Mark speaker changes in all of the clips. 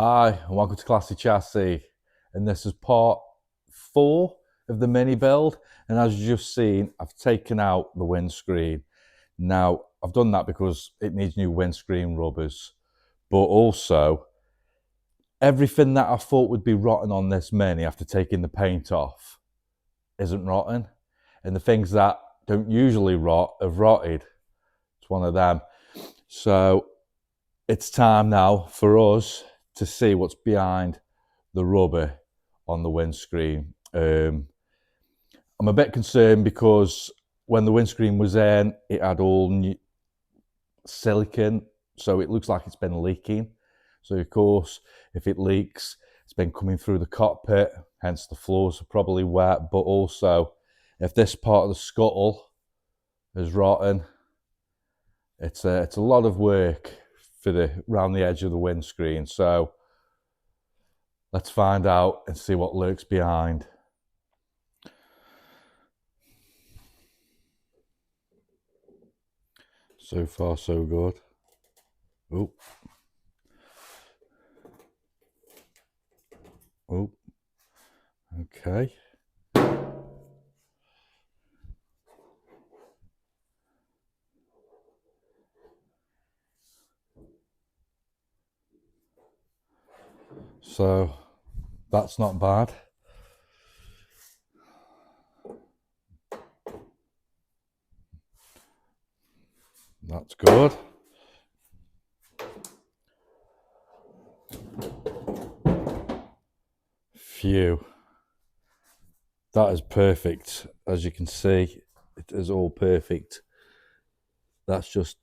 Speaker 1: Hi, and welcome to Classy Chassis. And this is part 4 of the mini build. And as you've just seen, I've taken out the windscreen. Now, I've done that because it needs new windscreen rubbers. But also, everything that I thought would be rotten on this mini after taking the paint off isn't rotten. And the things that don't usually rot have rotted. It's one of them. So, it's time now for us to see what's behind the rubber on the windscreen. I'm a bit concerned because when the windscreen was in, it had all new silicone, so it looks like it's been leaking. So of course, if it leaks, it's been coming through the cockpit, hence the floors are probably wet. But also, if this part of the scuttle is rotten, it's a lot of work for around the edge of the windscreen. So let's find out and see what lurks behind. So far, so good. Oh. Oh. Okay. So that's not bad. That's good. Phew. That is perfect. As you can see, it is all perfect. That's just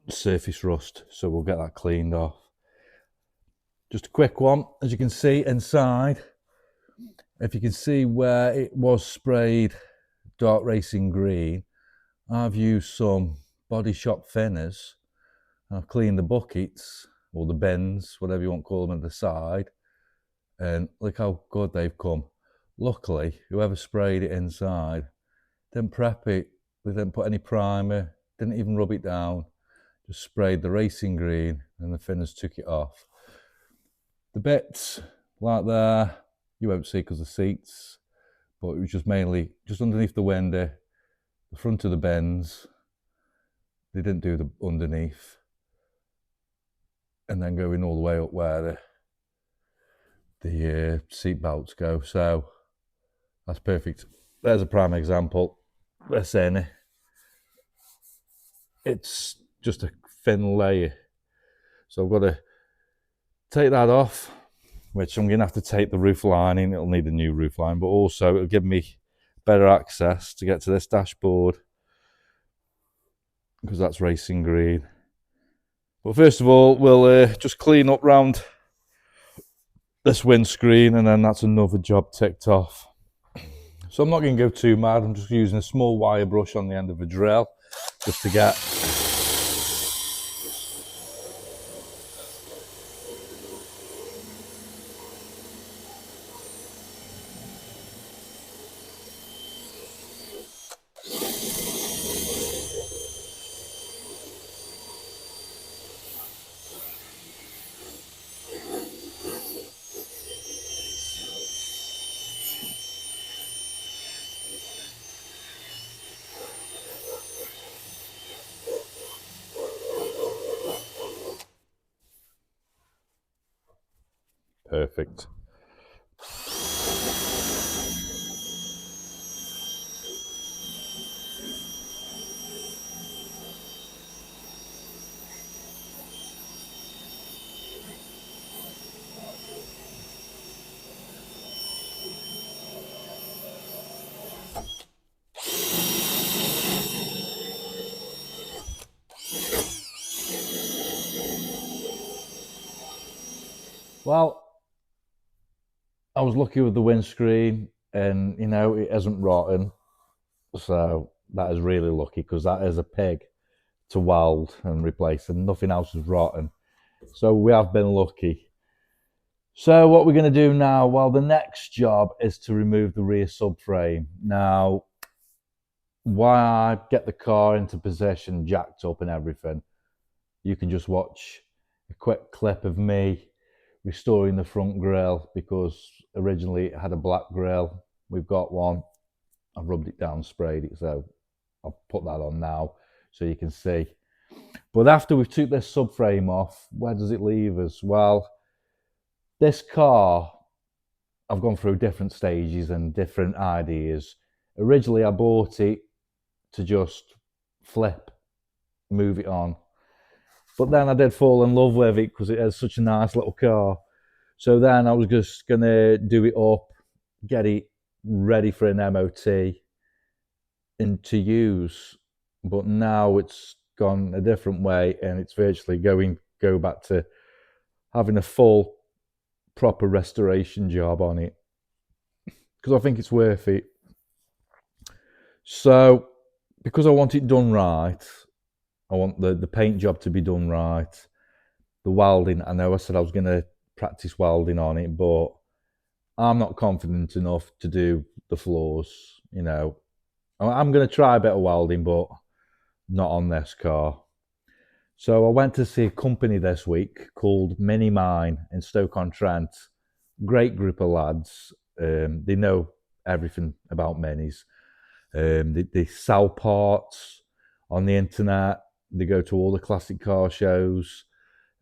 Speaker 1: surface rust, so we'll get that cleaned off. Just a quick one. As you can see inside, if you can see where it was sprayed dark racing green, I've used some Body Shop thinners. I've cleaned the buckets or the bins, whatever you want to call them, at the side, and look how good they've come. Luckily, whoever sprayed it inside didn't prep it, they didn't put any primer, didn't even rub it down, just sprayed the racing green and the thinners took it off. The bits like there, you won't see because of the seats, but it was just mainly just underneath the window, the front of the bins. They didn't do the underneath, and then going all the way up where the seat belts go. So that's perfect. There's a prime example. This in, it's just a thin layer, so I've got to take that off, which I'm going to have to take the roof lining. It'll need a new roof line, but also it'll give me better access to get to this dashboard because that's racing green. But first of all, we'll just clean up round this windscreen, and then that's another job ticked off. So I'm not going to go too mad. I'm just using a small wire brush on the end of a drill just to get perfect. Well, I was lucky with the windscreen, and you know, it isn't rotten, so that is really lucky because that is a pig to weld and replace, and nothing else is rotten. So we have been lucky. So what we're going to do now, well, the next job is to remove the rear subframe. Now, while I get the car into possession, jacked up and everything, you can just watch a quick clip of me restoring the front grille, because originally it had a black grille. We've got one. I've rubbed it down, sprayed it, so I'll put that on now so you can see. But after we've took this subframe off, where does it leave us? Well, this car, I've gone through different stages and different ideas. Originally, I bought it to just flip, move it on. But then I did fall in love with it because it has such a nice little car. So then I was just going to do it up, get it ready for an MOT and to use. But now it's gone a different way, and it's virtually go back to having a full proper restoration job on it, because I think it's worth it. So because I want it done right, I want the paint job to be done right, the welding, I know I said I was going to practice welding on it, but I'm not confident enough to do the floors. You know, I'm going to try a bit of welding, but not on this car. So I went to see a company this week called Mini Mine in Stoke-on-Trent. Great group of lads. They know everything about minis. They sell parts on the internet. They go to all the classic car shows,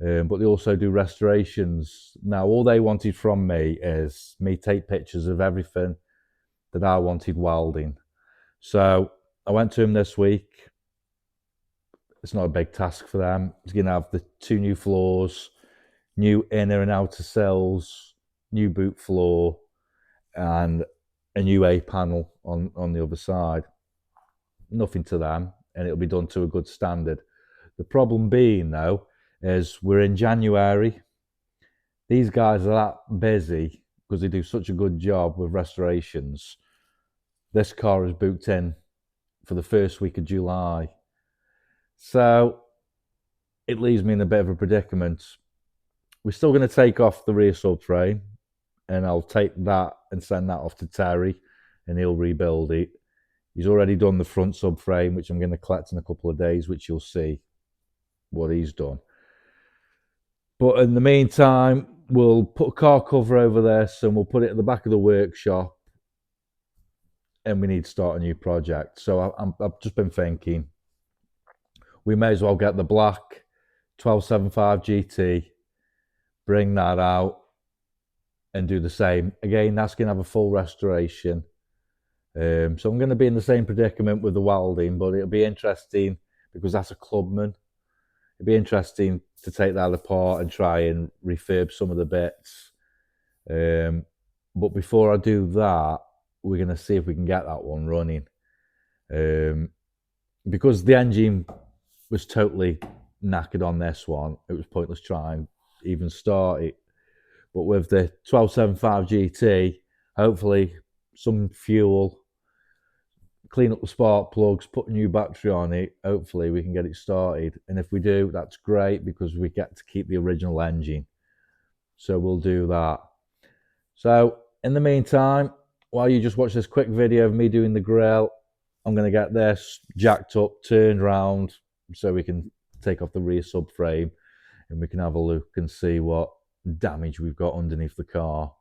Speaker 1: but they also do restorations. Now, all they wanted from me is me take pictures of everything that I wanted welding. So I went to him this week. It's not a big task for them. He's going to have the 2 new floors, new inner and outer sills, new boot floor, and a new A panel on the other side. Nothing to them, and it'll be done to a good standard. The problem being, though, is we're in January. These guys are that busy because they do such a good job with restorations. This car is booked in for the first week of July. So it leaves me in a bit of a predicament. We're still going to take off the rear subframe, and I'll take that and send that off to Terry, and he'll rebuild it. He's already done the front subframe, which I'm going to collect in a couple of days, which you'll see what he's done. But in the meantime, we'll put a car cover over this, and we'll put it at the back of the workshop, and we need to start a new project. So I've just been thinking, we may as well get the black 1275 GT, bring that out, and do the same. Again, that's going to have a full restoration. So I'm going to be in the same predicament with the welding, but it'll be interesting because that's a Clubman. It'll be interesting to take that apart and try and refurb some of the bits. But before I do that, we're going to see if we can get that one running. Because the engine was totally knackered on this one, it was pointless trying to even start it. But with the 1275 GT, hopefully some fuel, clean up the spark plugs, put a new battery on it, hopefully we can get it started. And if we do, that's great because we get to keep the original engine. So we'll do that. So in the meantime, while you just watch this quick video of me doing the grill, I'm going to get this jacked up, turned around, so we can take off the rear subframe and we can have a look and see what damage we've got underneath the car.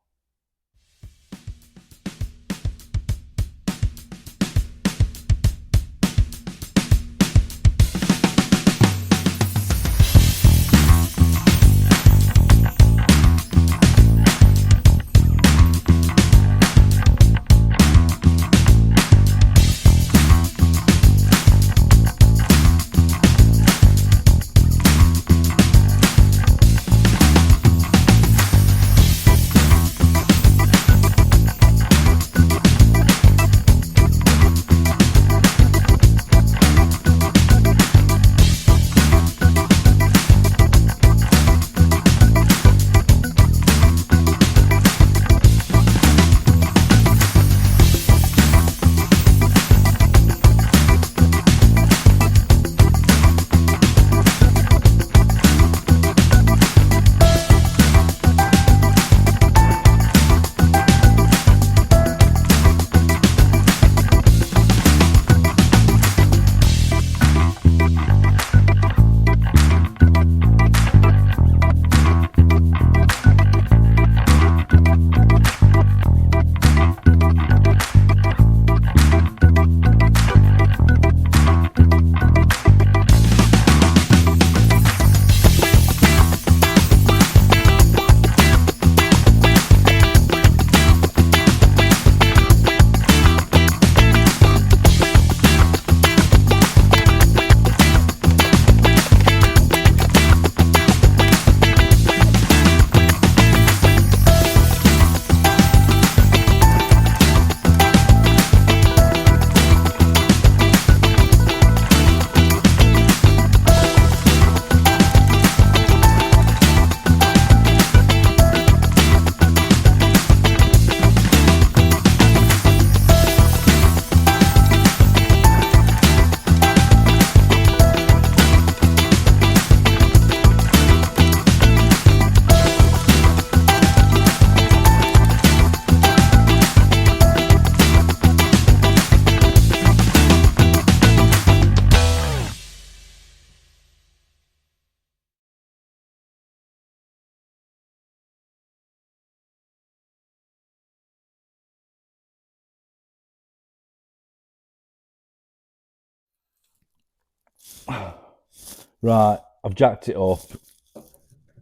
Speaker 1: Right, I've jacked it up.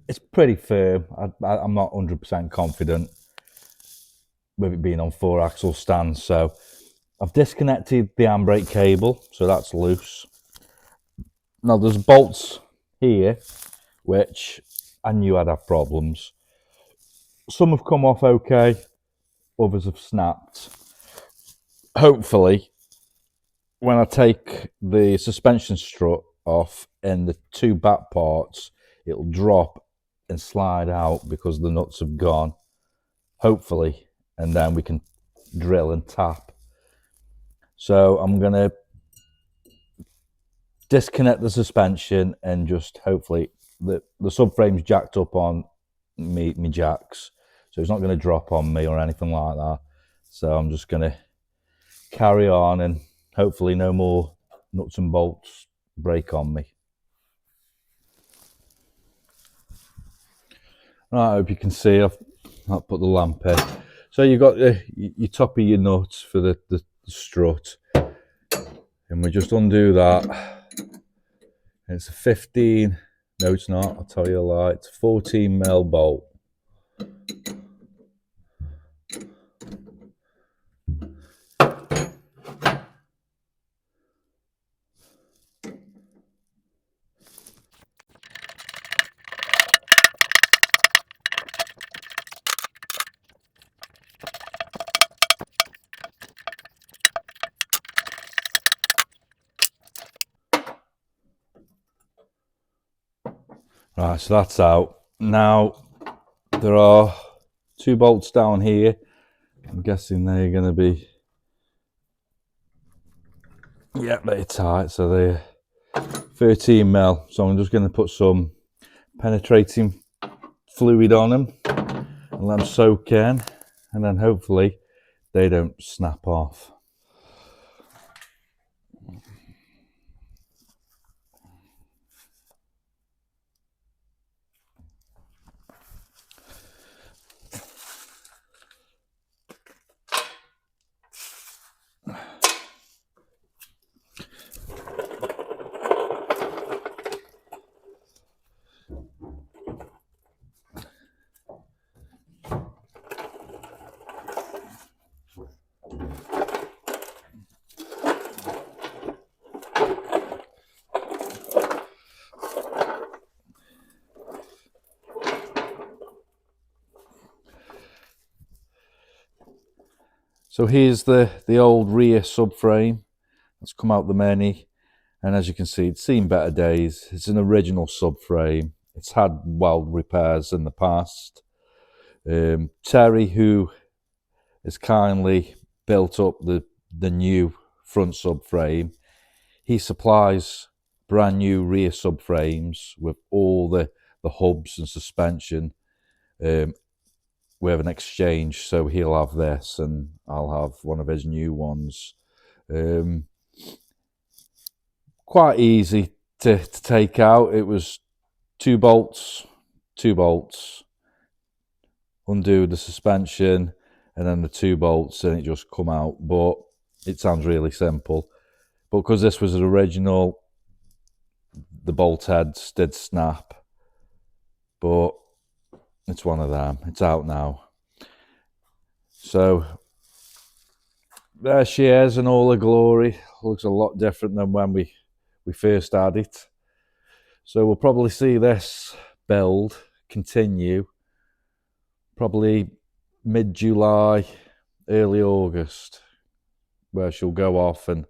Speaker 1: It's pretty firm. I'm not 100% confident with it being on 4-axle stand, so I've disconnected the handbrake cable, so that's loose. Now there's bolts here, which I knew I'd have problems. Some have come off okay, others have snapped. Hopefully, when I take the suspension strut off and the two back parts, it'll drop and slide out because the nuts have gone. Hopefully, and then we can drill and tap. So I'm going to disconnect the suspension and just hopefully the subframe's jacked up on me jacks, so it's not going to drop on me or anything like that. So I'm just going to carry on and hopefully no more nuts and bolts break on me. Right, I hope you can see. I've put the lamp in. So you've got your top of your nuts for the strut, and we just undo that. It's a 15, no it's not, I'll tell you a lie, it's a 14mm bolt. Right, so that's out. Now, there are 2 bolts down here. I'm guessing they're going to be, yeah, they're tight, so they're 13mm. So I'm just going to put some penetrating fluid on them and let them soak in, and then hopefully they don't snap off. So here's the old rear subframe that's come out the Mini, and as you can see, it's seen better days. It's an original subframe. It's had weld repairs in the past. Terry, who has kindly built up the new front subframe, he supplies brand new rear subframes with all the hubs and suspension. We have an exchange, so he'll have this and I'll have one of his new ones. Quite easy to take out. It was 2 bolts, undo the suspension, and then the 2 bolts, and it just come out. But it sounds really simple. But because this was an original, the bolt heads did snap. But it's one of them. It's out now. So there she is in all her glory. Looks a lot different than when we first had it. So we'll probably see this build continue probably mid-July, early August, where she'll go off and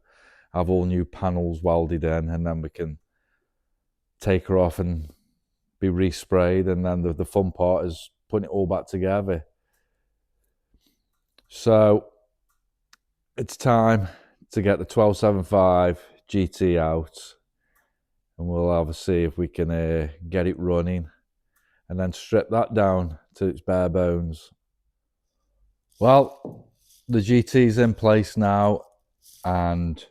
Speaker 1: have all new panels welded in, and then we can take her off and be resprayed, and then the fun part is putting it all back together. So it's time to get the 1275 GT out, and we'll have a see if we can get it running and then strip that down to its bare bones. Well, the GT's in place now, and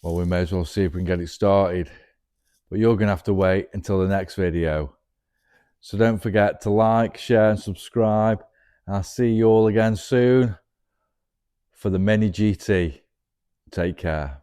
Speaker 1: well, we may as well see if we can get it started. But you're going to have to wait until the next video. So don't forget to like, share and subscribe. And I'll see you all again soon for the Mini GT. Take care.